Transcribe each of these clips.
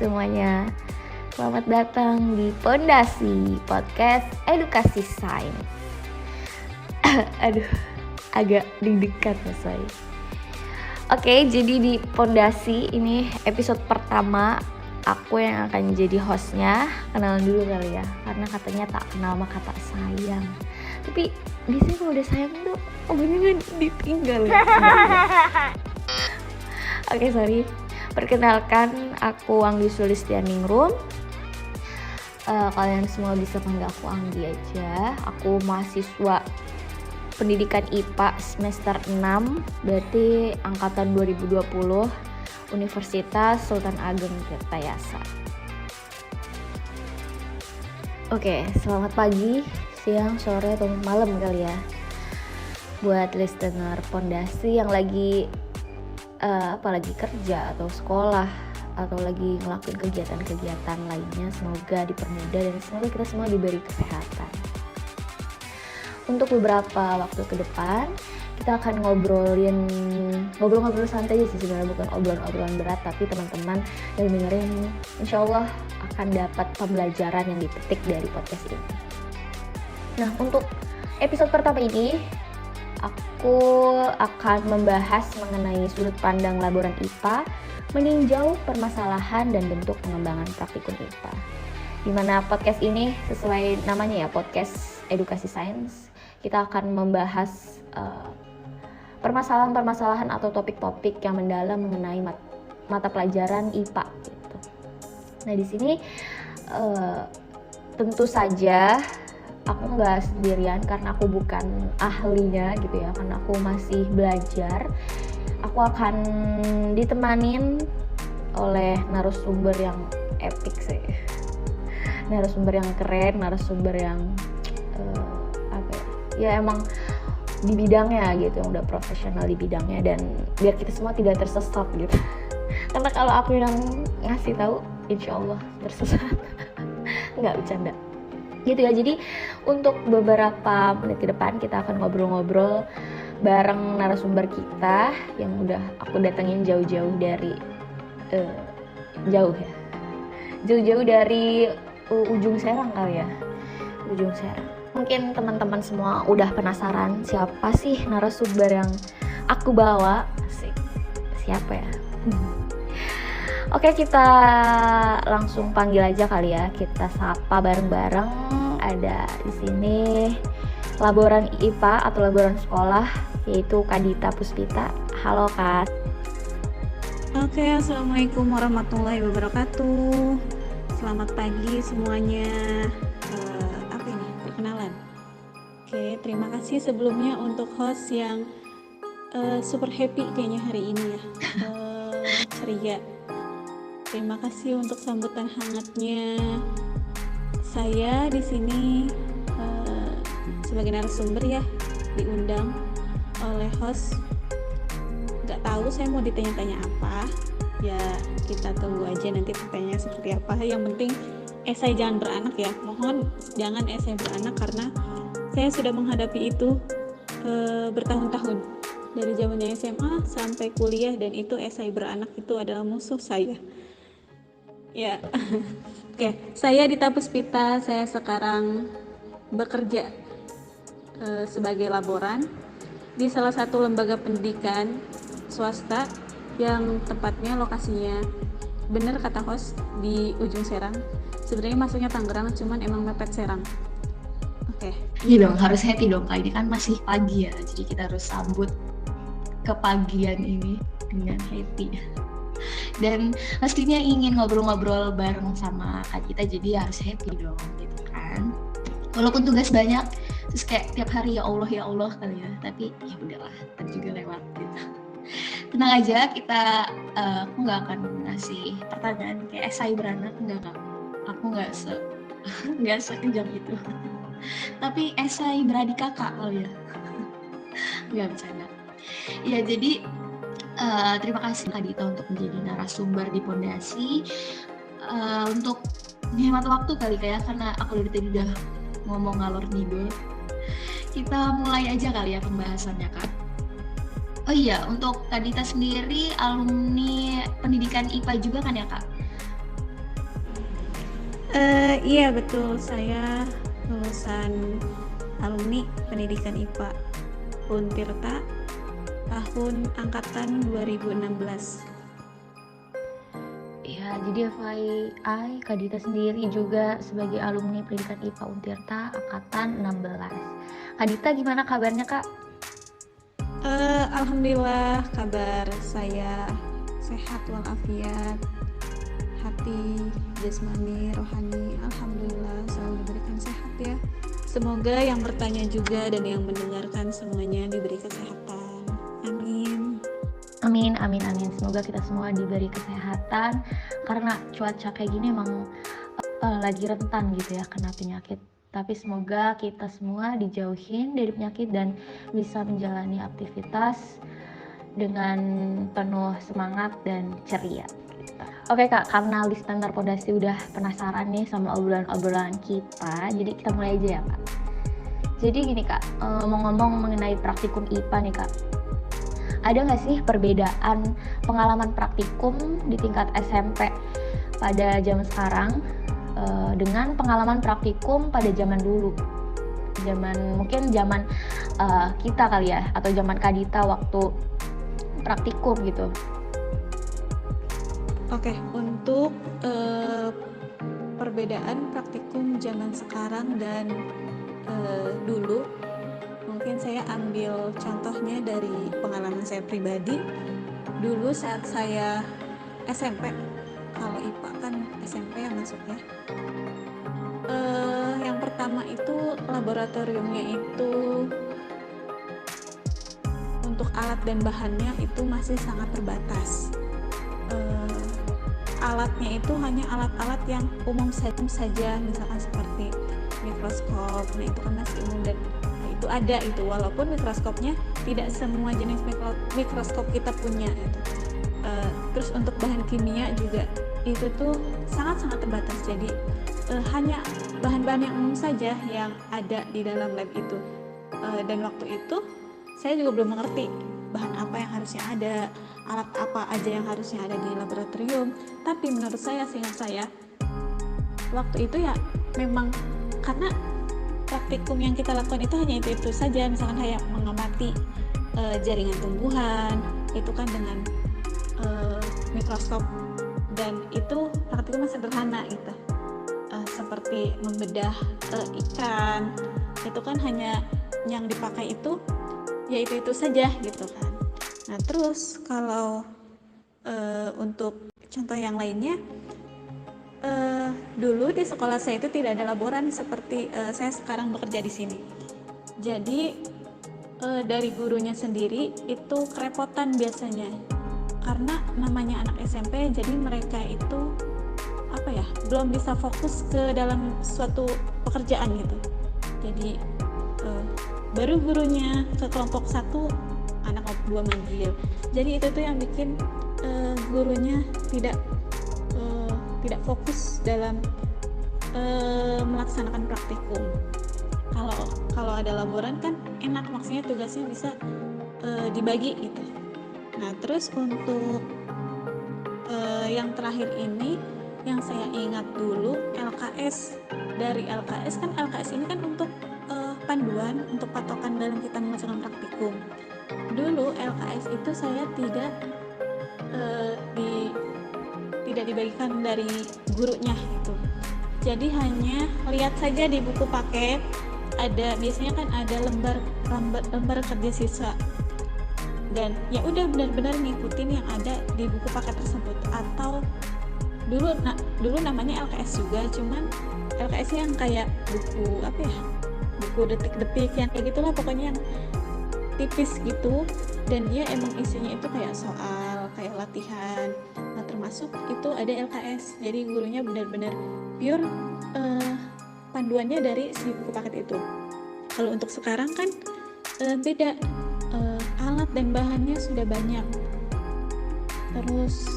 semuanya. Selamat datang di Pondasi Podcast Edukasi Sains. Aduh, agak deg-degan saya. Oke, jadi di Pondasi ini episode pertama aku yang akan jadi hostnya. Kenalan dulu kali ya, karena katanya tak kenal maka tak sayang. Tapi biasanya kalau udah sayang tuh beneran ditinggal ya. Oke, sorry. Perkenalkan, aku Anggi Sulistianingrum. Kalian semua bisa panggil aku Anggi aja. Aku mahasiswa pendidikan IPA semester 6, berarti angkatan 2020, Universitas Sultan Ageng Tirtayasa. Oke, selamat pagi, siang, sore, atau malam kali ya buat listener Pondasi yang lagi apalagi kerja atau sekolah atau lagi ngelakuin kegiatan-kegiatan lainnya. Semoga dipermudah dan semoga kita semua diberi kesehatan. Untuk beberapa waktu ke depan kita akan ngobrol-ngobrol santai aja sih, sebenarnya bukan obrolan berat, tapi teman-teman yang dengerin insya Allah akan dapat pembelajaran yang dipetik dari podcast ini. Nah, untuk episode pertama ini aku akan membahas mengenai sudut pandang laboran IPA, meninjau permasalahan dan bentuk pengembangan praktikum IPA. Di mana podcast ini sesuai namanya ya, podcast edukasi sains, kita akan membahas permasalahan-permasalahan atau topik-topik yang mendalam mengenai mata pelajaran IPA gitu. Nah, di sini tentu saja aku nggak sendirian karena aku bukan ahlinya gitu ya, karena aku masih belajar. Aku akan ditemanin oleh narasumber yang epic sih, narasumber yang keren, narasumber yang ya emang di bidangnya gitu, yang udah profesional di bidangnya, dan biar kita semua tidak tersesat gitu. Karena kalau aku yang ngasih tahu, insya Allah tersesat. Nggak bercanda. Gitu ya. Jadi untuk beberapa menit ke depan kita akan ngobrol-ngobrol bareng narasumber kita yang udah aku datengin jauh-jauh dari jauh-jauh dari ujung Serang kali ya, ujung Serang. Mungkin teman-teman semua udah penasaran siapa sih narasumber yang aku bawa. Siapa ya? Oke, kita langsung panggil aja kali ya. Kita sapa bareng-bareng. Ada di sini laboran IPA atau laboran sekolah, yaitu Kak Dita Puspita. Halo Kak. Oke, assalamualaikum warahmatullahi wabarakatuh. Selamat pagi semuanya. Perkenalan. Oke, terima kasih sebelumnya untuk host yang super happy kayaknya hari ini ya. Ceria. Terima kasih untuk sambutan hangatnya. Saya di sini sebagai narasumber ya, diundang oleh host. Gak tahu saya mau ditanya-tanya apa. Ya kita tunggu aja nanti pertanyaannya seperti apa. Yang penting esai jangan beranak ya. Mohon jangan esai beranak karena saya sudah menghadapi itu bertahun-tahun. Dari zamannya SMA sampai kuliah, dan itu esai beranak itu adalah musuh saya. Ya, oke. Saya Dita Puspita, saya sekarang bekerja sebagai laboran di salah satu lembaga pendidikan swasta yang tepatnya lokasinya, bener kata host, di ujung Serang. Sebenarnya masuknya Tangerang, cuman emang mepet Serang. Oke. Iya dong, harus happy dong, kali ini kan masih pagi ya, jadi kita harus sambut kepagian ini dengan happy. Dan pastinya ingin ngobrol-ngobrol bareng sama Kak Dita, jadi harus happy dong gitu kan. Walaupun tugas banyak, terus kayak tiap hari ya Allah kali ya, tapi ya udahlah, ntar juga lewat gitu. Tenang aja, aku nggak akan ngasih pertanyaan kayak esai beranak, aku nggak sekejam itu. Tapi esai beradik kakak kali ya, nggak bercanda. Ya jadi terima kasih Kak Dita untuk menjadi narasumber di Pondasi. Untuk menghemat waktu kali ya, karena aku dari tadi udah ngomong ngalor ngidul. Kita mulai aja kali ya pembahasannya Kak. Oh iya, untuk Kak Dita sendiri alumni pendidikan IPA juga kan ya Kak? Iya betul, saya lulusan alumni pendidikan IPA Untirta tahun angkatan 2016. Ya, jadi FYI, Kak Dita sendiri juga sebagai alumni pendidikan IPA Untirta angkatan 16. Kak Dita gimana kabarnya, Kak? Alhamdulillah kabar saya sehat walafiat, hati, jasmani, rohani, alhamdulillah selalu diberikan sehat ya. Semoga yang bertanya juga dan yang mendengarkan semuanya diberi kesehatan. Amin. Amin, amin, amin. Semoga kita semua diberi kesehatan karena cuaca kayak gini emang lagi rentan gitu ya kena penyakit. Tapi semoga kita semua dijauhin dari penyakit dan bisa menjalani aktivitas dengan penuh semangat dan ceria. Oke Kak, karena listener Pondasi udah penasaran nih sama obrolan-obrolan kita, jadi kita mulai aja ya Kak. Jadi gini Kak, ngomong-ngomong mengenai praktikum IPA nih Kak, ada nggak sih perbedaan pengalaman praktikum di tingkat SMP pada zaman sekarang dengan pengalaman praktikum pada zaman dulu? Mungkin zaman kita kali ya, atau zaman Kak Dita waktu praktikum gitu. Oke, untuk perbedaan praktikum zaman sekarang dan dulu, mungkin saya ambil contohnya dari pengalaman saya pribadi. Dulu saat saya SMP, kalau IPA kan SMP yang masuknya. Yang pertama itu laboratoriumnya itu untuk alat dan bahannya itu masih sangat terbatas. Alatnya itu hanya alat-alat yang umum saja, misalkan seperti mikroskop. Nah itu kan masih umum dan itu ada itu, walaupun mikroskopnya tidak semua jenis mikroskop kita punya gitu. Terus untuk bahan kimia juga itu tuh sangat-sangat terbatas, jadi hanya bahan-bahan yang umum saja yang ada di dalam lab itu. Dan waktu itu saya juga belum mengerti bahan apa yang harusnya ada, alat apa aja yang harusnya ada di laboratorium. Tapi menurut saya, seingat saya, waktu itu ya memang karena praktikum yang kita lakukan itu hanya itu saja, misalkan kayak mengamati jaringan tumbuhan, itu kan dengan mikroskop, dan itu praktikum sederhana gitu, seperti membedah ikan, itu kan hanya yang dipakai itu ya itu saja gitu kan. Nah terus kalau untuk contoh yang lainnya, dulu di sekolah saya itu tidak ada laboran seperti saya sekarang bekerja di sini. Jadi dari gurunya sendiri itu kerepotan biasanya, karena namanya anak SMP, jadi mereka itu belum bisa fokus ke dalam suatu pekerjaan gitu. Jadi baru gurunya ke kelompok 1, anak 2 manggil. Jadi itu tuh yang bikin gurunya tidak fokus dalam melaksanakan praktikum. Kalau ada laboran kan enak, maksudnya tugasnya bisa dibagi gitu. Nah terus untuk yang terakhir ini yang saya ingat dulu LKS. Dari LKS kan, LKS ini kan untuk panduan, untuk patokan dalam kita melaksanakan praktikum. Dulu LKS itu saya tidak dibagikan dari gurunya itu. Jadi hanya lihat saja di buku paket, ada biasanya kan ada lembar kerja siswa. Dan ya udah benar-benar ngikutin yang ada di buku paket tersebut. Atau dulu namanya LKS juga, cuman LKS yang kayak buku buku detik-detik yang kayak gitulah, pokoknya yang tipis gitu, dan dia emang isinya itu kayak soal, kayak latihan. Nah termasuk itu ada LKS, jadi gurunya benar-benar pure panduannya dari si buku paket itu. Kalau untuk sekarang kan beda, alat dan bahannya sudah banyak, terus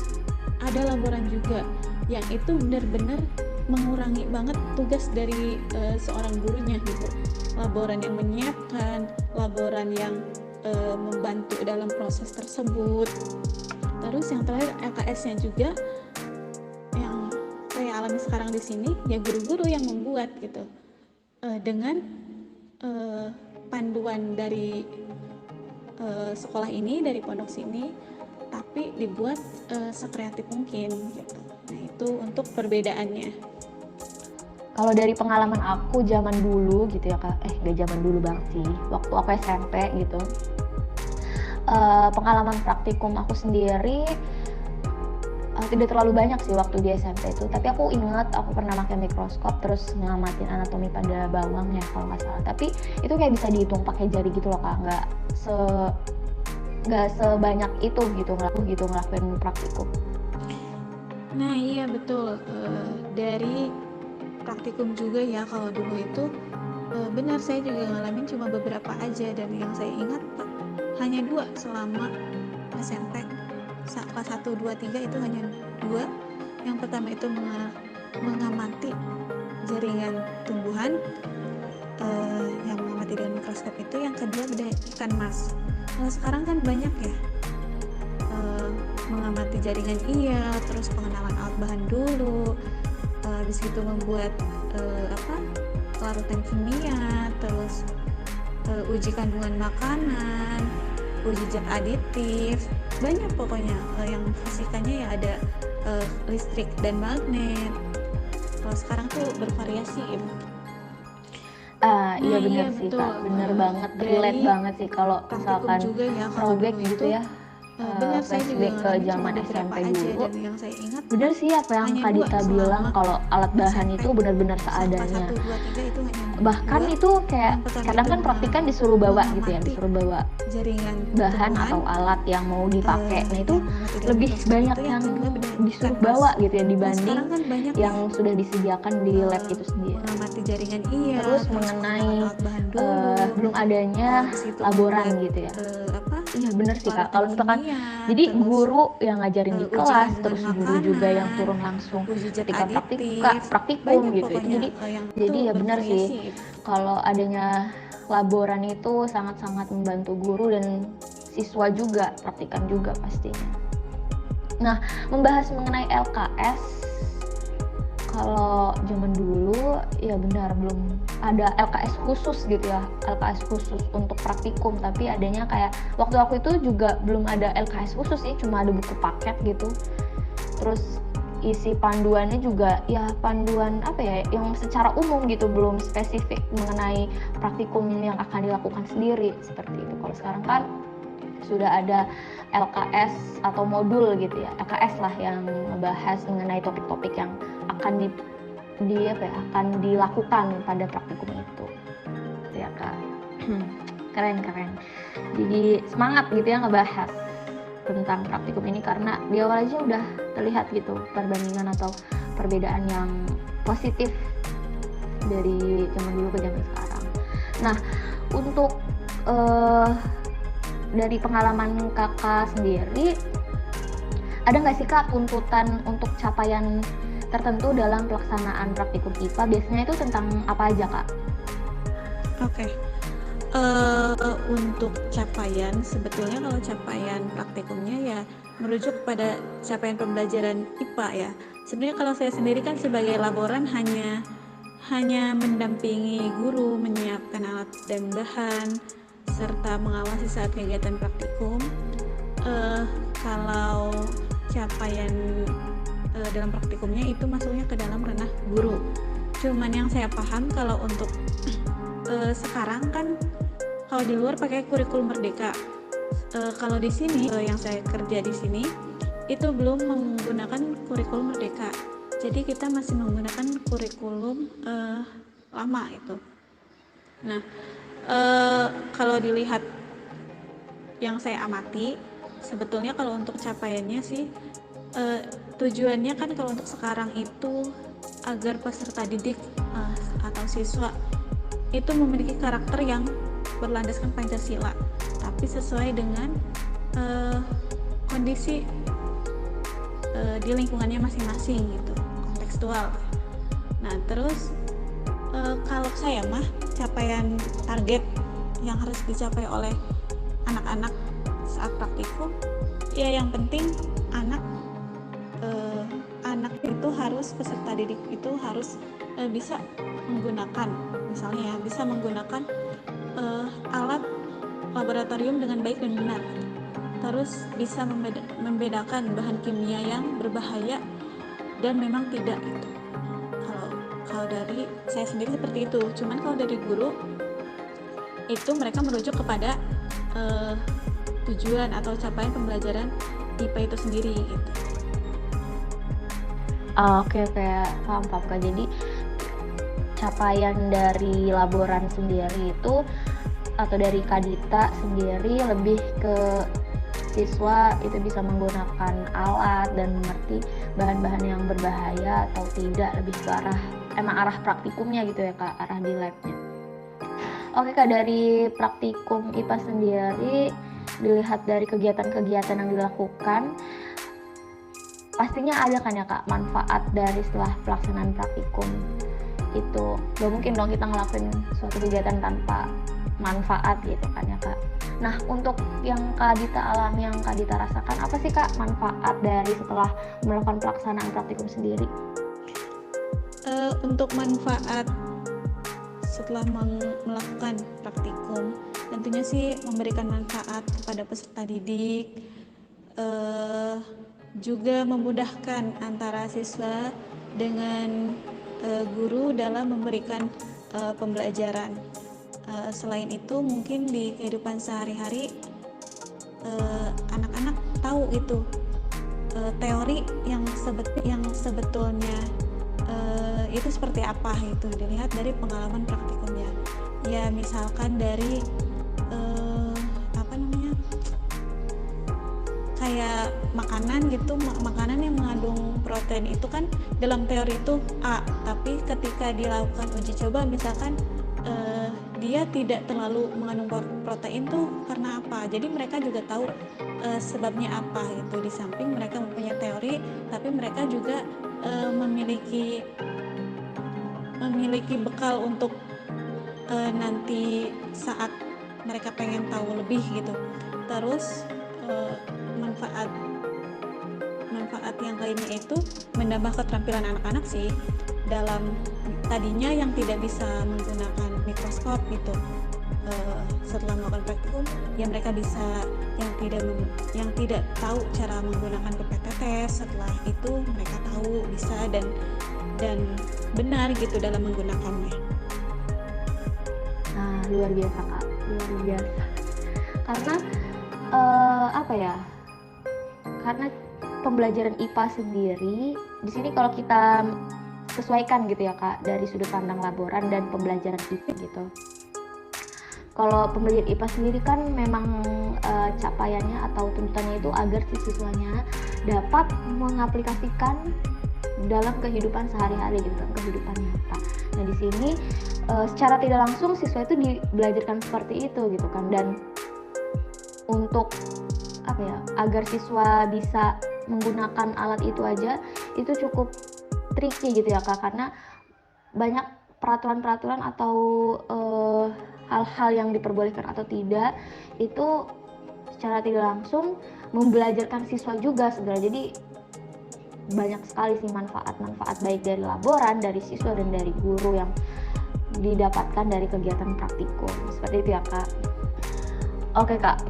ada laboran juga yang itu benar-benar mengurangi banget tugas dari seorang gurunya gitu. Laboran yang menyiapkan, laboran yang membantu dalam proses tersebut. Terus yang terakhir LKS-nya juga yang saya alami sekarang di sini ya guru-guru yang membuat gitu, dengan panduan dari sekolah ini, dari pondok sini, tapi dibuat sekreatif mungkin gitu. Nah itu untuk perbedaannya. Kalau dari pengalaman aku zaman dulu gitu ya Kak, gak zaman dulu banget sih, waktu aku SMP gitu, pengalaman praktikum aku sendiri tidak terlalu banyak sih waktu di SMP itu, tapi aku ingat aku pernah pakai mikroskop terus ngamatin anatomi pada bawang ya kalau nggak salah, tapi itu kayak bisa dihitung pakai jari gitu loh Kak, nggak sebanyak itu gitu ngelakuin praktikum. Nah iya betul, dari praktikum juga ya kalau dulu itu benar, saya juga ngalamin cuma beberapa aja, dan yang saya ingat hanya 2 selama SMP. Kelas 1, 2, 3 itu hanya 2. Yang pertama itu mengamati jaringan tumbuhan, yang mengamati dengan mikroskop itu. Yang kedua bedah ikan mas. Kalau sekarang kan banyak ya, mengamati jaringan terus pengenalan alat bahan dulu, habis itu membuat larutan kimia, terus uji kandungan makanan, uji zat aditif, banyak pokoknya. Yang fisikanya ya ada listrik dan magnet. Kalau sekarang tuh bervariasi ya. Iya benar sih betul. Kak, bener banget, relate banget sih kalau misalkan ya, throwback gitu ya. Benar, saya juga ke zaman SMP dulu. Dan yang saya ingat bener sih apa yang Kak Dita bilang, kalau alat bahan itu benar-benar seadanya. 1, 2, 3 itu hanya Bahkan 2. itu kayak kadang kan praktikan disuruh bawa gitu ya, disuruh bawa jaringan bahan atau alat yang mau dipakai. Nah itu lebih banyak yang disuruh bawa gitu ya dibanding kan yang sudah disediakan di lab itu sendiri. Mengamati jaringan Terus mengenai belum adanya laboran gitu ya. Iya bener sih Kak, kalau misalkan jadi guru yang ngajarin di kelas, terus guru juga yang turun langsung ketika praktikum gitu. Jadi ya benar sih, kalau adanya laboran itu sangat-sangat membantu guru dan siswa juga, praktikan juga pastinya. Nah, membahas mengenai LKS, kalau zaman dulu ya benar belum ada LKS khusus gitu ya, LKS khusus untuk praktikum, tapi adanya kayak waktu aku itu juga belum ada LKS khusus sih, cuma ada buku paket gitu. Terus isi panduannya juga ya panduan apa ya, yang secara umum gitu, belum spesifik mengenai praktikum yang akan dilakukan sendiri seperti itu. Kalau sekarang kan sudah ada LKS atau modul gitu ya, LKS lah yang membahas mengenai topik-topik yang akan akan dilakukan pada praktikum itu ya Kak. Keren. Jadi semangat gitu ya ngebahas tentang praktikum ini, karena di awal aja udah terlihat gitu perbandingan atau perbedaan yang positif dari zaman dulu ke zaman sekarang. Nah, untuk dari pengalaman Kakak sendiri, ada nggak sih Kak tuntutan untuk capaian tertentu dalam pelaksanaan praktikum IPA? Biasanya itu tentang apa aja Kak? Oke. Untuk capaian, sebetulnya kalau capaian praktikumnya ya merujuk pada capaian pembelajaran IPA ya. Sebenarnya kalau saya sendiri kan sebagai laboran hanya mendampingi guru menyiapkan alat dan bahan serta mengawasi saat kegiatan praktikum. Kalau capaian dalam praktikumnya itu masuknya ke dalam ranah guru. Cuman yang saya paham kalau untuk sekarang kan kalau di luar pakai kurikulum merdeka. Kalau di sini yang saya kerja di sini itu belum menggunakan kurikulum merdeka. Jadi kita masih menggunakan kurikulum lama itu. Nah, kalau dilihat yang saya amati, sebetulnya kalau untuk capaiannya sih tujuannya kan kalau untuk sekarang itu agar peserta didik atau siswa itu memiliki karakter yang berlandaskan Pancasila, tapi sesuai dengan kondisi di lingkungannya masing-masing gitu, kontekstual. Nah terus kalau saya mah capaian target yang harus dicapai oleh anak-anak saat praktikum ya yang penting anak itu harus peserta didik itu harus bisa menggunakan, misalnya ya, bisa menggunakan alat laboratorium dengan baik dan benar. Terus bisa membedakan bahan kimia yang berbahaya dan memang tidak itu. Kalau dari saya sendiri seperti itu. Cuman kalau dari guru itu mereka merujuk kepada tujuan atau capaian pembelajaran IPA itu sendiri gitu. Oke, paham Kak. Jadi capaian dari laboran sendiri itu atau dari Kadita sendiri lebih ke siswa itu bisa menggunakan alat dan mengerti bahan-bahan yang berbahaya atau tidak, lebih ke arah praktikumnya gitu ya Kak, arah di labnya. Oke Kak, dari praktikum IPA sendiri, dilihat dari kegiatan-kegiatan yang dilakukan, pastinya ada kan ya Kak manfaat dari setelah pelaksanaan praktikum itu. Gak mungkin dong kita ngelakuin suatu kegiatan tanpa manfaat gitu kan ya Kak. Nah, untuk yang Kak Dita alami, yang Kak Dita rasakan, apa sih Kak manfaat dari setelah melakukan pelaksanaan praktikum sendiri? Untuk manfaat setelah melakukan praktikum, tentunya sih memberikan manfaat kepada peserta didik, juga memudahkan antara siswa dengan guru dalam memberikan pembelajaran. Selain itu mungkin di kehidupan sehari-hari anak-anak tahu itu teori yang sebetulnya itu seperti apa, itu dilihat dari pengalaman praktikumnya. Ya misalkan dari kayak makanan gitu, makanan yang mengandung protein itu kan dalam teori itu A, tapi ketika dilakukan uji coba misalkan dia tidak terlalu mengandung protein tuh karena apa. Jadi mereka juga tahu sebabnya apa gitu. Di samping mereka mempunyai teori, tapi mereka juga memiliki bekal untuk nanti saat mereka pengen tahu lebih gitu. Terus manfaat yang lainnya itu menambah keterampilan anak-anak sih, dalam tadinya yang tidak bisa menggunakan mikroskop gitu, setelah melakukan praktikum ya mereka bisa, yang tidak tahu cara menggunakan pipet tetes, setelah itu mereka tahu bisa dan benar gitu dalam menggunakannya. Nah, luar biasa Kak, luar biasa. Karena karena pembelajaran IPA sendiri di sini kalau kita sesuaikan gitu ya Kak dari sudut pandang laboran dan pembelajaran IPA gitu. Kalau pembelajaran IPA sendiri kan memang capaiannya atau tuntutannya itu agar si siswanya dapat mengaplikasikan dalam kehidupan sehari-hari gitu, dalam kehidupan nyata. Nah di sini secara tidak langsung siswa itu dibelajarkan seperti itu gitu kan, dan untuk agar siswa bisa menggunakan alat itu aja itu cukup tricky gitu ya Kak, karena banyak peraturan-peraturan atau hal-hal yang diperbolehkan atau tidak itu secara tidak langsung membelajarkan siswa juga sebenarnya. Jadi banyak sekali sih manfaat baik dari laboran, dari siswa dan dari guru yang didapatkan dari kegiatan praktikum seperti itu ya Kak. Oke Kak,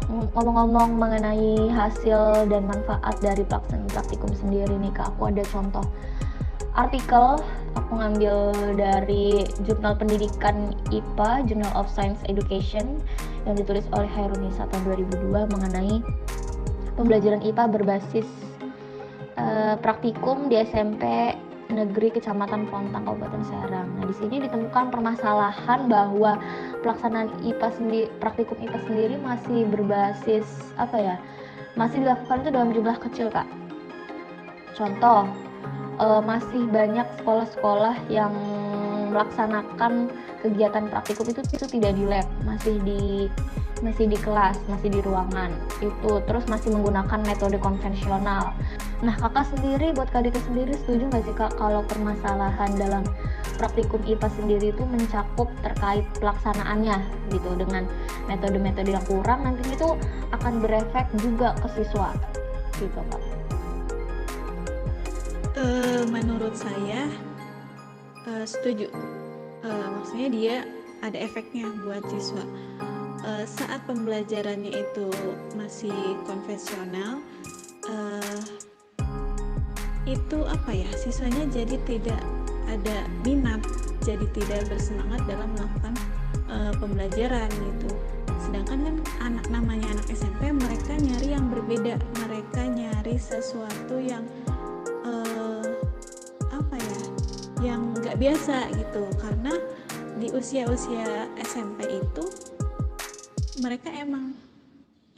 ngomong-ngomong mengenai hasil dan manfaat dari pelaksanaan praktikum sendiri nih Kak, aku ada contoh artikel, aku ngambil dari Jurnal Pendidikan IPA, Journal of Science Education, yang ditulis oleh Hairunisa tahun 2002 mengenai pembelajaran IPA berbasis praktikum di SMP Negeri Kecamatan Pontang, Kabupaten Serang. Nah, di sini ditemukan permasalahan bahwa pelaksanaan praktikum IPA sendiri masih berbasis masih dilakukan itu dalam jumlah kecil Kak. Contoh, masih banyak sekolah-sekolah yang melaksanakan kegiatan praktikum itu tidak di lab, masih di kelas, masih di ruangan itu, terus masih menggunakan metode konvensional. Nah Kakak sendiri, buat Kak Dita sendiri, setuju nggak sih Kak kalau permasalahan dalam praktikum IPA sendiri itu mencakup terkait pelaksanaannya gitu, dengan metode-metode yang kurang nanti itu akan berefek juga ke siswa gitu Kak? Menurut saya setuju. Maksudnya dia ada efeknya buat siswa. Saat pembelajarannya itu masih konvensional, itu apa ya, siswanya jadi tidak ada minat, jadi tidak bersemangat dalam melakukan pembelajaran gitu. Sedangkan kan namanya anak SMP, mereka nyari yang berbeda, mereka nyari sesuatu yang apa ya, yang nggak biasa gitu. Karena di usia-usia SMP itu mereka emang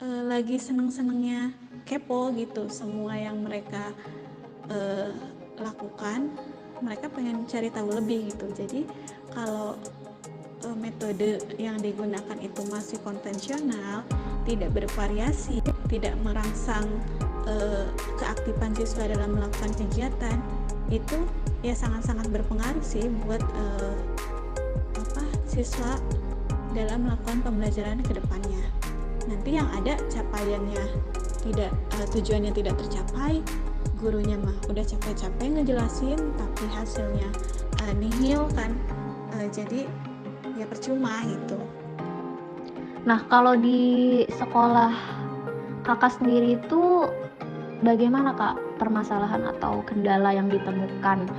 lagi seneng-senengnya kepo gitu. Semua yang mereka lakukan, mereka pengen cari tahu lebih gitu. Jadi kalau metode yang digunakan itu masih konvensional, tidak bervariasi, tidak merangsang keaktifan siswa dalam melakukan kegiatan, itu ya sangat-sangat berpengaruh sih buat siswa dalam melakukan pembelajaran ke depannya. Nanti yang ada capaiannya tidak, tujuannya tidak tercapai, gurunya mah udah capek-capek ngejelasin tapi hasilnya nihil kan, jadi ya percuma gitu. Nah, kalau di sekolah kakak sendiri itu bagaimana kak permasalahan atau kendala yang ditemukan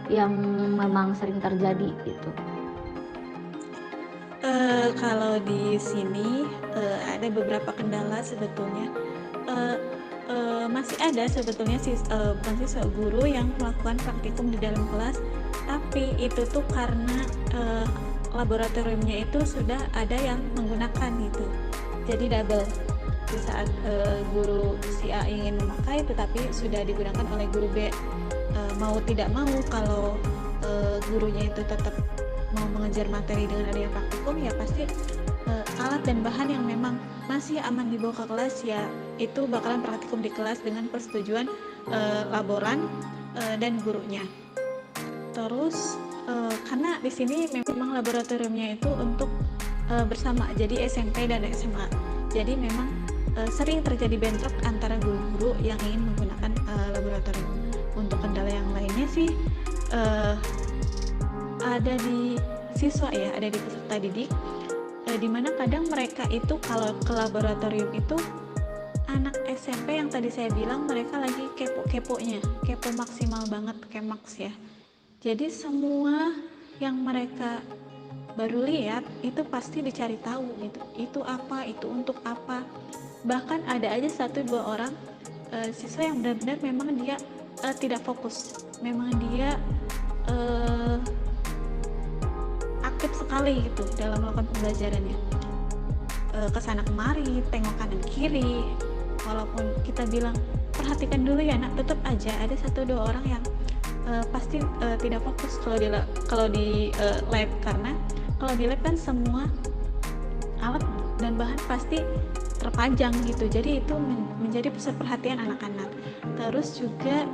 yang memang sering terjadi gitu? Kalau di sini ada beberapa kendala sebetulnya. Masih ada sebetulnya bukan siswa, guru yang melakukan praktikum di dalam kelas, tapi itu tuh karena laboratoriumnya itu sudah ada yang menggunakan gitu, jadi double. Di saat guru si A ingin memakai, tetapi sudah digunakan oleh guru B. Mau tidak mau, kalau gurunya itu tetap mau mengejar materi dengan adanya praktikum, ya pasti alat dan bahan yang memang masih aman dibawa ke kelas, ya itu bakalan praktikum di kelas dengan persetujuan laboran dan gurunya. Terus karena di sini memang laboratoriumnya itu untuk bersama, jadi SMP dan SMA. Jadi memang sering terjadi bentrok antara guru-guru yang ingin menggunakan laboratorium. Untuk kendala yang lainnya sih ada di siswa ya, ada di peserta didik, di mana kadang mereka itu kalau ke laboratorium itu, anak SMP yang tadi saya bilang mereka lagi kepo-keponya, kepo maksimal banget, kemaks ya. Jadi semua yang mereka baru lihat itu pasti dicari tahu gitu, itu apa, itu untuk apa. Bahkan ada aja 1-2 orang siswa yang benar-benar memang dia tidak fokus, memang dia aktif sekali gitu dalam melakukan pembelajarannya, kesana kemari, tengok kanan kiri. Walaupun kita bilang perhatikan dulu ya nak, tetap aja ada 1-2 orang yang pasti tidak fokus kalau di lab. Karena kalau di lab kan semua alat dan bahan pasti terpajang gitu, jadi itu menjadi pusat perhatian anak-anak. Terus juga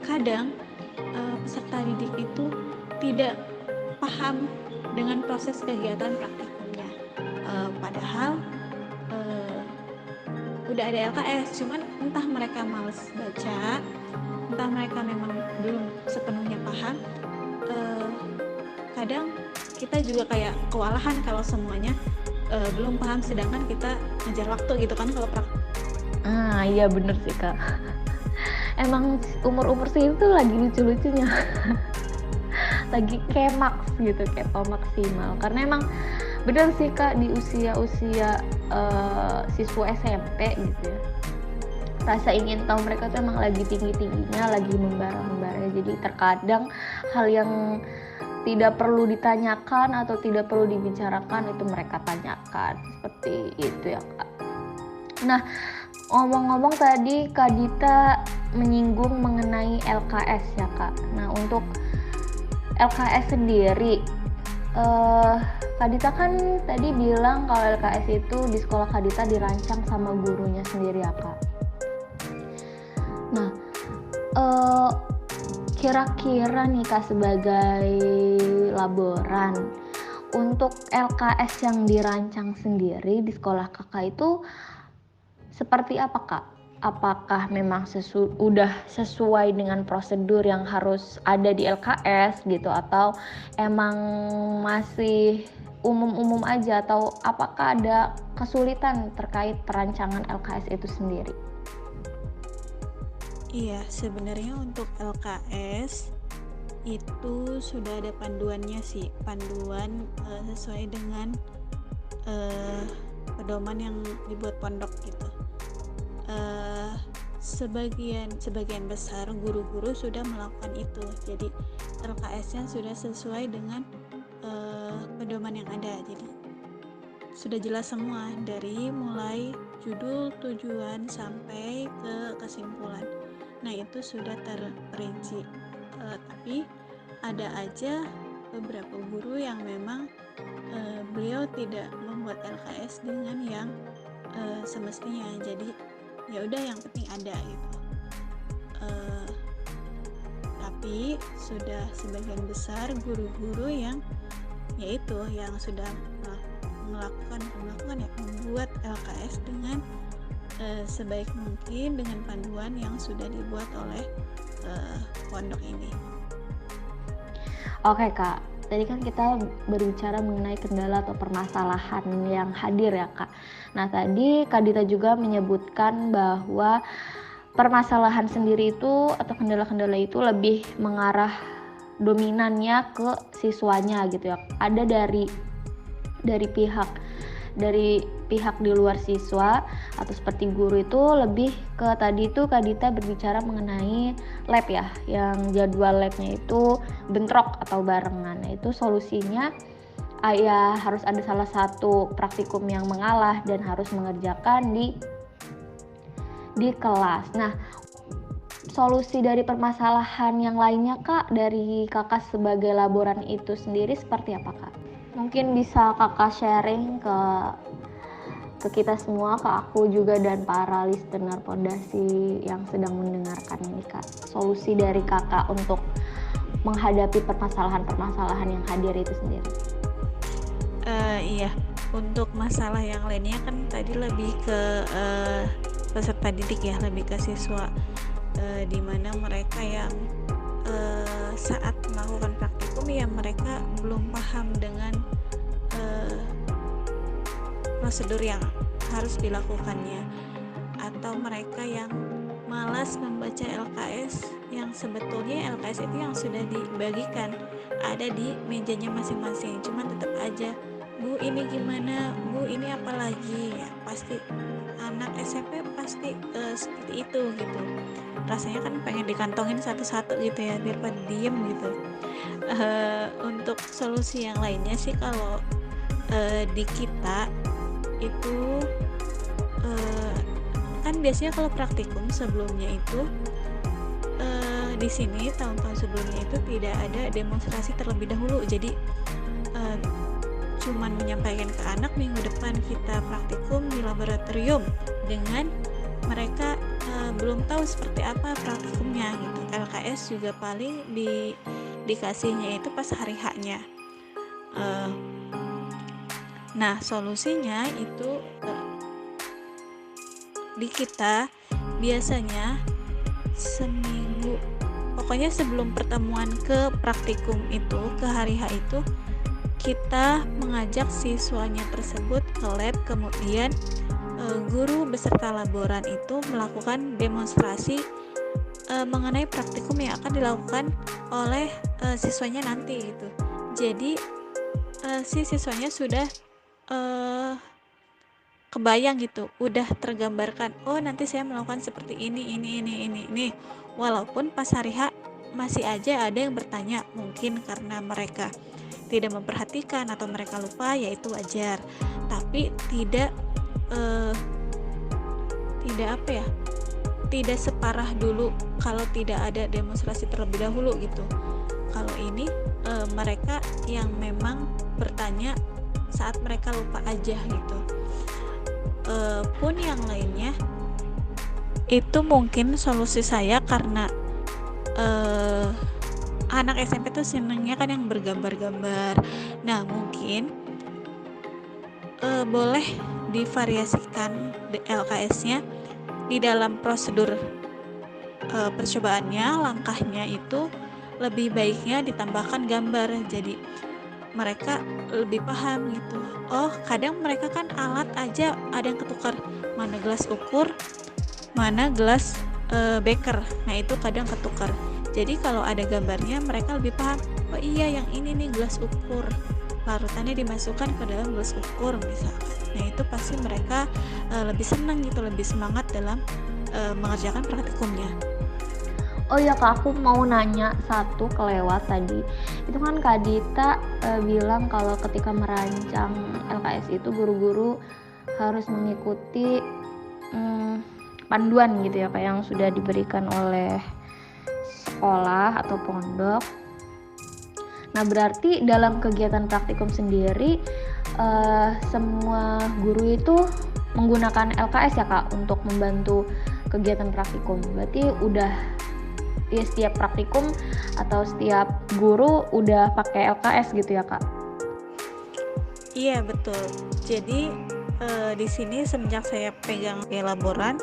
kadang peserta didik itu tidak paham dengan proses kegiatan praktikumnya, padahal udah ada LKS, cuman entah mereka males baca, entah mereka memang belum sepenuhnya paham. Kadang kita juga kayak kewalahan kalau semuanya belum paham, sedangkan kita ngejar waktu gitu kan kalau praktik. Iya bener sih kak. Emang umur-umur sih itu lagi lucu-lucunya. Lagi kemaks gitu, kepo maksimal. Karena emang bener sih kak, di usia-usia siswa SMP gitu ya, rasa ingin tahu mereka tuh emang lagi tinggi-tingginya, lagi membara-membara. Jadi terkadang hal yang tidak perlu ditanyakan atau tidak perlu dibicarakan itu mereka tanyakan, seperti itu ya kak. Nah, ngomong-ngomong tadi Kak Dita menyinggung mengenai LKS ya kak. Nah, untuk LKS sendiri, Kak Dita kan tadi bilang kalau LKS itu di sekolah Kak Dita dirancang sama gurunya sendiri ya kak. Nah, kira-kira nih kak sebagai laboran, untuk LKS yang dirancang sendiri di sekolah kakak itu seperti apa kak? apakah memang udah sesuai dengan prosedur yang harus ada di LKS gitu, atau emang masih umum-umum aja, atau apakah ada kesulitan terkait perancangan LKS itu sendiri? Iya, sebenarnya untuk LKS itu sudah ada panduannya sih, panduan sesuai dengan pedoman yang dibuat pondok gitu. Sebagian besar guru-guru sudah melakukan itu, jadi LKS-nya sudah sesuai dengan pedoman yang ada, jadi sudah jelas semua dari mulai judul, tujuan sampai ke kesimpulan. Nah itu sudah terperinci, tapi ada aja beberapa guru yang memang beliau tidak membuat LKS dengan yang semestinya, jadi ya udah yang penting ada gitu. Tapi sudah sebagian besar guru-guru yang yaitu yang sudah melakukan ya, membuat LKS dengan sebaik mungkin dengan panduan yang sudah dibuat oleh pondok ini. Oke Kak, tadi kan kita berbicara mengenai kendala atau permasalahan yang hadir ya Kak. Nah tadi Kak Dita juga menyebutkan bahwa permasalahan sendiri itu atau kendala-kendala itu lebih mengarah dominannya ke siswanya gitu ya. Ada dari pihak di luar siswa atau seperti guru itu lebih ke, tadi itu Kak Dita berbicara mengenai lab ya, yang jadwal labnya itu bentrok atau barengan. Nah, itu solusinya ya harus ada salah satu praktikum yang mengalah dan harus mengerjakan di kelas. Nah, solusi dari permasalahan yang lainnya Kak, dari Kakak sebagai laboran itu sendiri seperti apa Kak? Mungkin bisa Kakak sharing ke kita semua, ke aku juga dan para listener Pondasi yang sedang mendengarkan ini Kak. Solusi dari Kakak untuk menghadapi permasalahan-permasalahan yang hadir itu sendiri. Iya, untuk masalah yang lainnya kan tadi lebih ke peserta didik ya, lebih ke siswa, di mana mereka yang saat melakukan praktikum ya mereka belum paham dengan prosedur yang harus dilakukannya, atau mereka yang malas membaca LKS yang sebetulnya LKS itu yang sudah dibagikan ada di mejanya masing-masing, cuman tetap aja, Bu ini gimana, Bu ini apa lagi, ya pasti anak SMP pasti seperti itu gitu, rasanya kan pengen dikantongin satu-satu gitu ya biar pada diem gitu. Untuk solusi yang lainnya sih kalau di kita itu kan biasanya kalau praktikum sebelumnya itu di sini tahun-tahun sebelumnya itu tidak ada demonstrasi terlebih dahulu, jadi cuman menyampaikan ke anak minggu depan kita praktikum di laboratorium dengan mereka belum tahu seperti apa praktikumnya gitu. LKS juga paling dikasihnya itu pas hari H-nya. Nah solusinya itu di kita biasanya seminggu, pokoknya sebelum pertemuan ke praktikum itu, ke hari H itu kita mengajak siswanya tersebut ke lab, kemudian guru beserta laboran itu melakukan demonstrasi mengenai praktikum yang akan dilakukan oleh siswanya nanti gitu. Jadi si siswanya sudah kebayang gitu, udah tergambarkan, oh nanti saya melakukan seperti ini, walaupun pas hari H masih aja ada yang bertanya, mungkin karena mereka tidak memperhatikan atau mereka lupa, ya itu wajar, tapi tidak tidak separah dulu kalau tidak ada demonstrasi terlebih dahulu gitu. Kalau ini mereka yang memang bertanya saat mereka lupa aja gitu. Pun yang lainnya itu mungkin solusi saya karena anak SMP tuh senengnya kan yang bergambar-gambar. Nah mungkin boleh divariasikan LKS-nya di dalam prosedur percobaannya, langkahnya itu lebih baiknya ditambahkan gambar, jadi mereka lebih paham gitu. Oh, kadang mereka kan alat aja ada yang ketukar, mana gelas ukur, mana gelas beker. Nah, itu kadang ketukar. Jadi kalau ada gambarnya mereka lebih paham. Oh iya, yang ini nih gelas ukur, larutannya dimasukkan ke dalam gelas ukur misalkan. Nah, itu pasti mereka lebih senang gitu, lebih semangat dalam mengerjakan praktikumnya. Oh iya Kak, aku mau nanya satu kelewat tadi. Itu kan Kak Dita bilang kalau ketika merancang LKS itu guru-guru harus mengikuti panduan gitu ya Kak, yang sudah diberikan oleh sekolah atau pondok. Nah, berarti dalam kegiatan praktikum sendiri semua guru itu menggunakan LKS ya Kak untuk membantu kegiatan praktikum. Berarti udah ya setiap praktikum atau setiap guru udah pakai LKS gitu ya Kak? Iya, betul. Jadi di sini semenjak saya pegang laboran,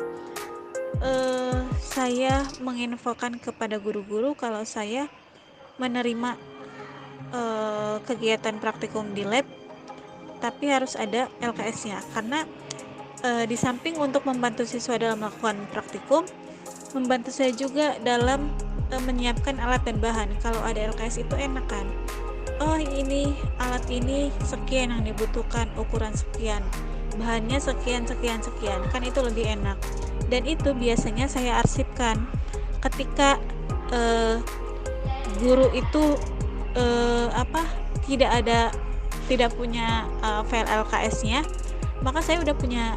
saya menginfokan kepada guru-guru kalau saya menerima kegiatan praktikum di lab, tapi harus ada LKS-nya, karena di samping untuk membantu siswa dalam melakukan praktikum, membantu saya juga dalam menyiapkan alat dan bahan. Kalau ada LKS itu enak kan, oh ini alat ini sekian yang dibutuhkan, ukuran sekian, bahannya sekian, kan itu lebih enak. Dan itu biasanya saya arsipkan ketika guru itu tidak punya file LKS-nya, maka saya udah punya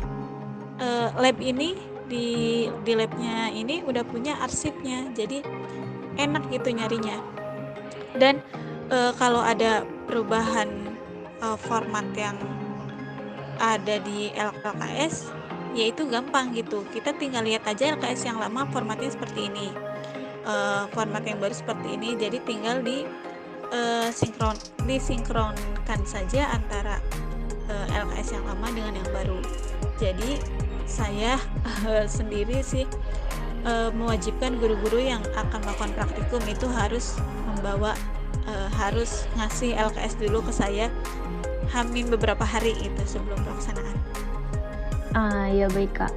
lab ini, di labnya ini udah punya arsipnya, jadi enak gitu nyarinya. Dan kalau ada perubahan format yang ada di LKS, yaitu gampang gitu, kita tinggal lihat aja LKS yang lama formatnya seperti ini, format yang baru seperti ini, jadi tinggal disinkronkan saja antara LKS yang lama dengan yang baru. Jadi saya sendiri sih mewajibkan guru-guru yang akan melakukan praktikum itu harus ngasih LKS dulu ke saya hamin beberapa hari itu sebelum pelaksanaan. Ya baik Kak,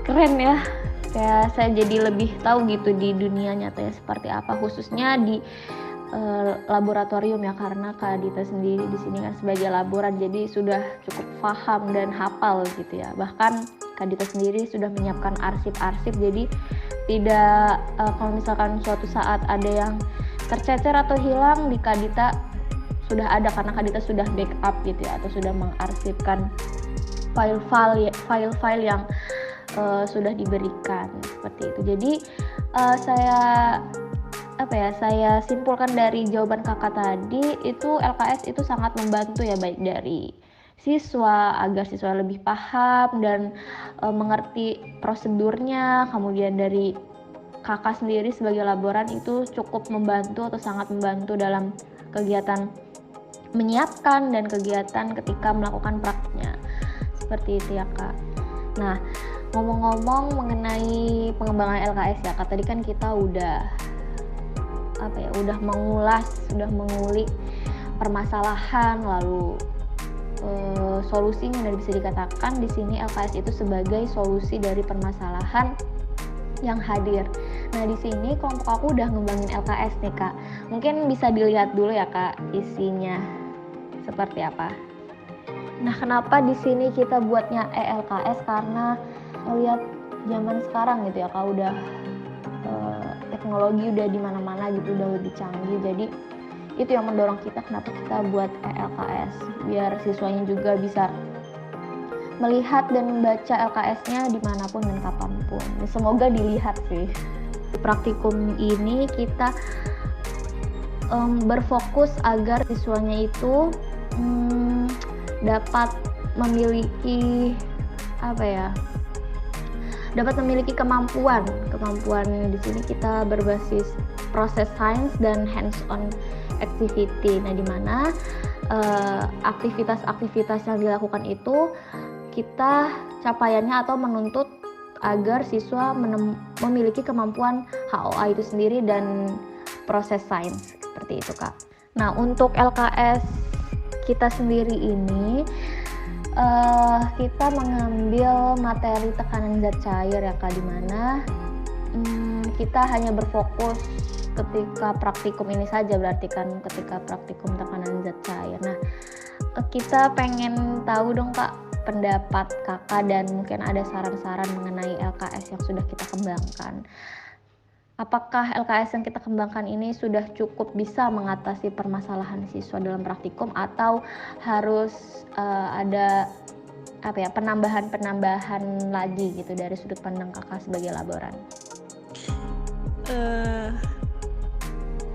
keren ya. Kayak saya jadi lebih tahu gitu di dunia nyatanya seperti apa, khususnya di laboratorium ya, karena Kak Dita sendiri di sini kan sebagai laboran, jadi sudah cukup paham dan hafal gitu ya. Bahkan Kak Dita sendiri sudah menyiapkan arsip-arsip, jadi tidak kalau misalkan suatu saat ada yang tercecer atau hilang, di Kak Dita sudah ada, karena Kak Dita sudah backup gitu ya, atau sudah mengarsipkan file-file yang sudah diberikan seperti itu. Jadi saya simpulkan dari jawaban kakak tadi, itu LKS itu sangat membantu ya, baik dari siswa agar siswa lebih paham dan mengerti prosedurnya, kemudian dari kakak sendiri sebagai laboran itu cukup membantu atau sangat membantu dalam kegiatan menyiapkan dan kegiatan ketika melakukan praktiknya, seperti itu ya Kak. Nah, ngomong-ngomong mengenai pengembangan LKS ya Kak, tadi kan kita udah mengulik permasalahan, lalu solusinya, dan bisa dikatakan di sini LKS itu sebagai solusi dari permasalahan yang hadir. Nah, di sini kelompok aku udah ngembangin LKS nih Kak. Mungkin bisa dilihat dulu ya Kak isinya seperti apa. Nah, kenapa di sini kita buatnya LKS? Karena melihat zaman sekarang gitu ya Kak, udah teknologi udah di mana-mana gitu, udah lebih canggih. Jadi itu yang mendorong kita kenapa kita buat LKS, biar siswanya juga bisa melihat dan membaca LKS-nya dimanapun dan kapanpun. Semoga dilihat sih. Di praktikum ini kita berfokus agar siswanya itu dapat memiliki kemampuan di sini kita berbasis proses sains dan hands-on activity. Nah, di mana aktivitas-aktivitas yang dilakukan itu kita capaiannya atau menuntut agar siswa memiliki kemampuan HOA itu sendiri dan proses sains seperti itu Kak. Nah untuk LKS kita sendiri ini kita mengambil materi tekanan zat cair ya Kak, dimana kita hanya berfokus ketika praktikum ini saja, berarti kan ketika praktikum tekanan zat cair. Nah kita pengen tahu dong Kak pendapat Kakak dan mungkin ada saran-saran mengenai LKS yang sudah kita kembangkan. Apakah LKS yang kita kembangkan ini sudah cukup bisa mengatasi permasalahan siswa dalam praktikum atau harus ada penambahan lagi gitu dari sudut pandang Kakak sebagai laboran?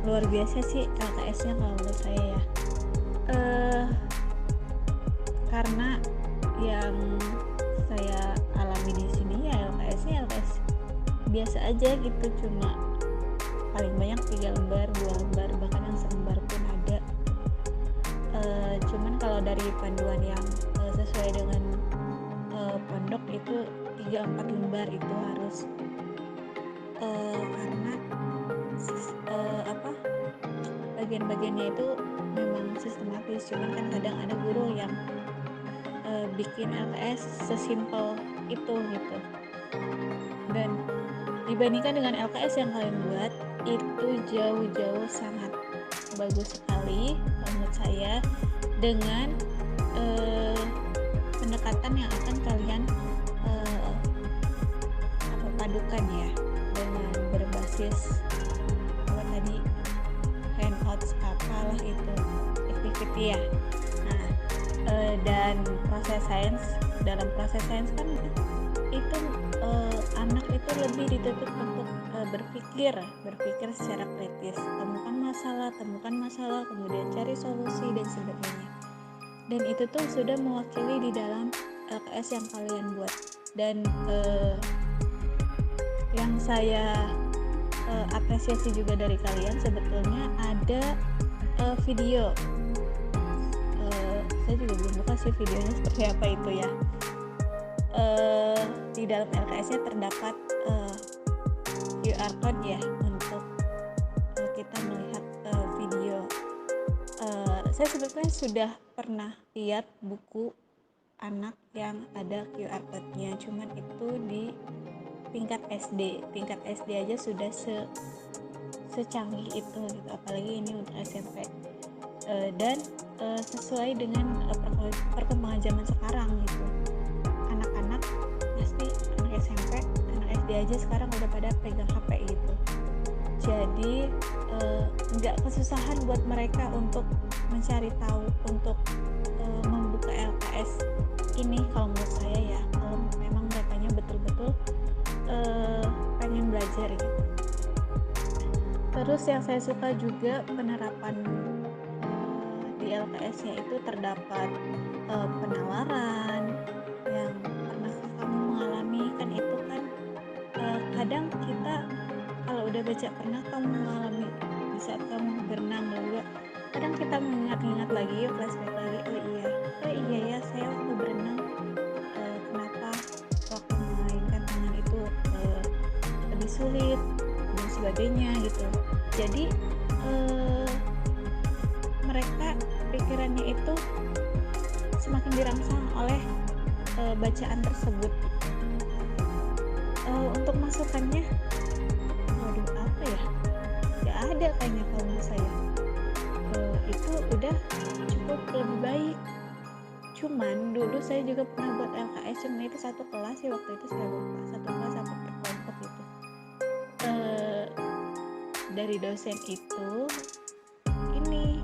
Luar biasa sih LKS-nya kalau menurut saya ya. Karena yang saya alami di sini ya LKS-nya LKS biasa aja gitu, cuma paling banyak 3 lembar, 2 lembar, bahkan yang selembar pun ada. Cuman kalau dari panduan yang sesuai dengan pondok itu 3-4 lembar itu harus, karena bagian-bagiannya itu memang sistematis. Cuman kan kadang ada guru yang bikin LKS sesimpel itu gitu, dan dibandingkan dengan LKS yang kalian buat itu jauh-jauh sangat bagus sekali menurut saya, dengan pendekatan yang akan kalian padukan ya, dengan berbasis handouts apalah itu activity ya. Nah dan dalam proses sains kan itu anak itu lebih dituntut untuk berpikir secara kritis, temukan masalah, kemudian cari solusi dan sebagainya. Dan itu tuh sudah mewakili di dalam LKS yang kalian buat. Dan yang saya apresiasi juga dari kalian, sebetulnya ada video. Saya juga belum buka sih videonya seperti apa itu ya. Di dalam LKS-nya terdapat QR code ya untuk kita melihat video. Saya sebetulnya sudah pernah lihat buku anak yang ada QR code-nya, cuman itu di tingkat SD aja sudah secanggih itu gitu, apalagi ini untuk SMP. Dan sesuai dengan perkembangan zaman sekarang gitu, anak-anak pasti anak SMP, anak SD aja sekarang udah pada pegang HP gitu. Jadi nggak kesusahan buat mereka untuk mencari tahu, untuk membuka LKS ini kalau menurut saya ya, kalau memang merekanya betul-betul pengen belajar gitu. Terus yang saya suka juga penerapan di LKS-nya itu terdapat penawaran yang pernah kamu mengalami, kan itu kan kadang kita kalau udah baca pernah kamu mengalami di saat kamu berenang dulu, kadang kita mengingat-ingat lagi, flashback lagi, oh iya ya saya waktu berenang kenapa waktu memainkan tangan itu lebih sulit dan sebagainya gitu. Jadi mereka pikirannya itu semakin dirangsang oleh bacaan tersebut. Untuk masukannya, waduh apa ya, gak ada kayaknya kalau menurut saya. Itu udah cukup lebih baik. Cuman dulu saya juga pernah buat LKS, cuman itu satu kelas sih, waktu itu saya lupa satu kelas apa per kelompok gitu. Dari dosen itu ini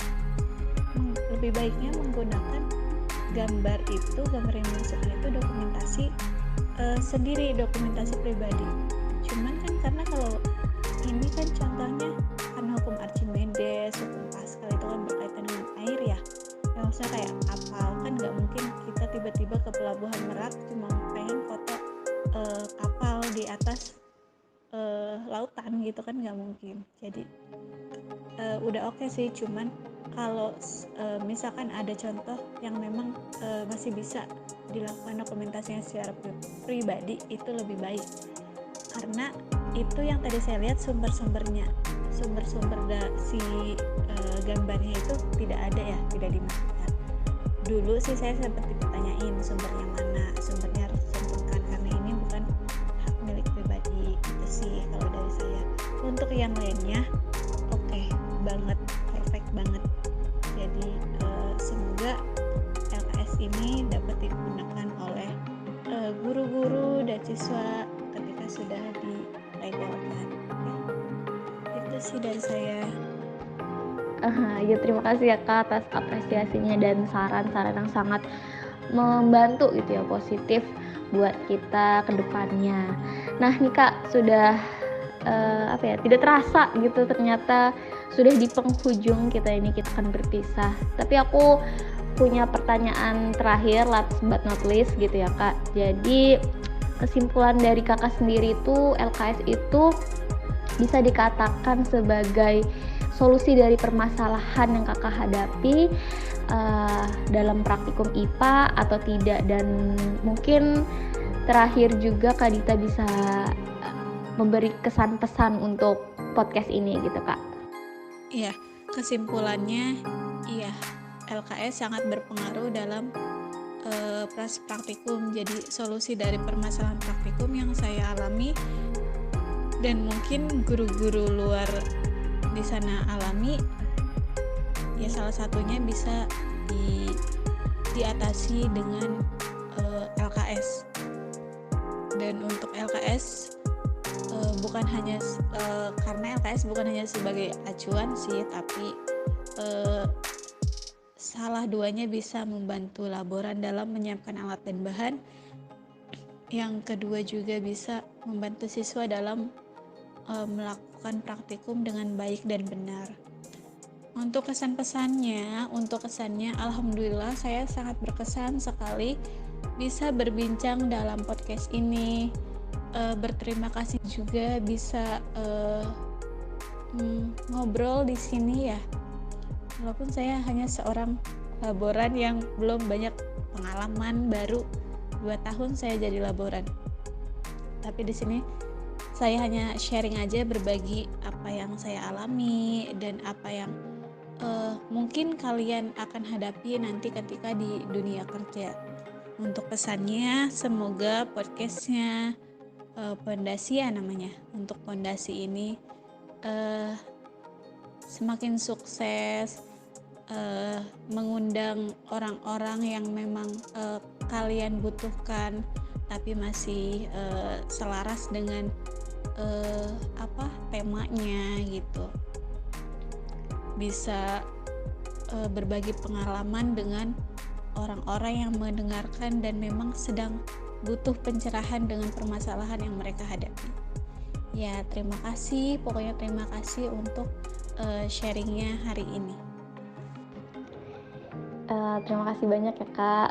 lebih baiknya menggunakan gambar yang masuknya itu dokumentasi sendiri, dokumentasi pribadi. Cuman kan karena kalau ini kan contohnya karena hukum Archimedes, hukum Pascal itu kan berkaitan dengan air ya. Ya maksudnya kayak kapal kan nggak mungkin kita tiba-tiba ke Pelabuhan Merak cuma pengen foto kapal di atas lautan gitu kan, nggak mungkin. Jadi udah oke sih, cuman kalau misalkan ada contoh yang memang masih bisa dilakukan dokumentasinya secara pribadi, itu lebih baik, karena itu yang tadi saya lihat sumber-sumbernya, sumber-sumber si gambarnya itu tidak ada ya, tidak dimasukkan. Dulu sih saya sempat ditanyain sumbernya mana, sumbernya harus disebutkan karena ini bukan hak milik pribadi. Itu sih kalau dari saya. Untuk yang lainnya oke banget, perfect banget. Jadi semoga LKS ini dapat digunakan oleh guru-guru dan siswa ketika sudah dilegalkan. Itu sih dari saya. Ya terima kasih ya Kak atas apresiasinya dan saran-saran yang sangat membantu gitu ya, positif buat kita ke depannya. Nah nih Kak, sudah tidak terasa gitu, ternyata sudah di penghujung kita akan berpisah. Tapi aku punya pertanyaan terakhir, last but not least gitu ya Kak. Jadi kesimpulan dari Kakak sendiri itu, LKS itu bisa dikatakan sebagai solusi dari permasalahan yang Kakak hadapi dalam praktikum IPA atau tidak, dan mungkin terakhir juga Kak Dita bisa memberi kesan pesan untuk podcast ini gitu Kak. Iya, kesimpulannya iya, LKS sangat berpengaruh dalam praktikum. Jadi solusi dari permasalahan praktikum yang saya alami dan mungkin guru-guru luar di sana alami, ya salah satunya bisa diatasi dengan LKS. Dan untuk LKS bukan hanya karena LKS bukan hanya sebagai acuan sih, tapi salah duanya bisa membantu laboran dalam menyiapkan alat dan bahan. Yang kedua juga bisa membantu siswa dalam melakukan praktikum dengan baik dan benar. Untuk kesannya, alhamdulillah saya sangat berkesan sekali bisa berbincang dalam podcast ini. Berterima kasih juga bisa ngobrol di sini ya. Walaupun saya hanya seorang laboran yang belum banyak pengalaman, baru 2 tahun saya jadi laboran. Tapi di sini saya hanya sharing aja, berbagi apa yang saya alami dan apa yang mungkin kalian akan hadapi nanti ketika di dunia kerja. Untuk pesannya, semoga podcastnya Pondasi ya namanya, untuk Pondasi ini semakin sukses, mengundang orang-orang yang memang kalian butuhkan tapi masih selaras dengan temanya gitu. Bisa berbagi pengalaman dengan orang-orang yang mendengarkan dan memang sedang butuh pencerahan dengan permasalahan yang mereka hadapi. Ya, terima kasih, pokoknya terima kasih untuk sharingnya hari ini. Terima kasih banyak ya Kak.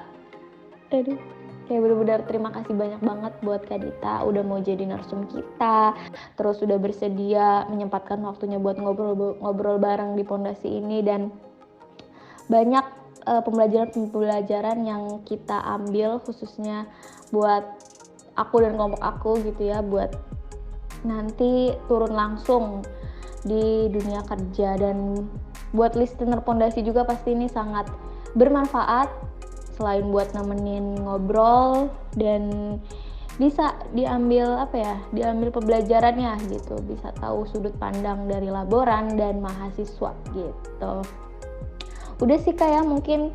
Kayak benar-benar terima kasih banyak banget buat Kak Dita udah mau jadi narsum kita, terus udah bersedia menyempatkan waktunya buat ngobrol bareng di Pondasi ini, dan banyak pembelajaran yang kita ambil khususnya buat aku dan kelompok aku gitu ya, buat nanti turun langsung di dunia kerja. Dan buat listener Pondasi juga pasti ini sangat bermanfaat, selain buat nemenin ngobrol dan bisa diambil pembelajarannya gitu, bisa tahu sudut pandang dari laboran dan mahasiswa gitu. Udah sih kayak mungkin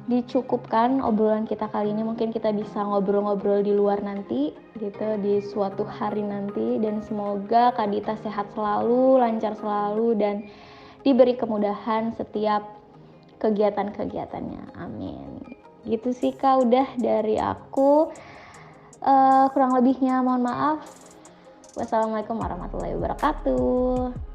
dicukupkan obrolan kita kali ini, mungkin kita bisa ngobrol-ngobrol di luar nanti gitu di suatu hari nanti, dan semoga Kak Dita sehat selalu, lancar selalu, dan diberi kemudahan setiap kegiatan-kegiatannya, amin. Gitu sih Kak, udah dari aku. Kurang lebihnya mohon maaf. Wassalamualaikum warahmatullahi wabarakatuh.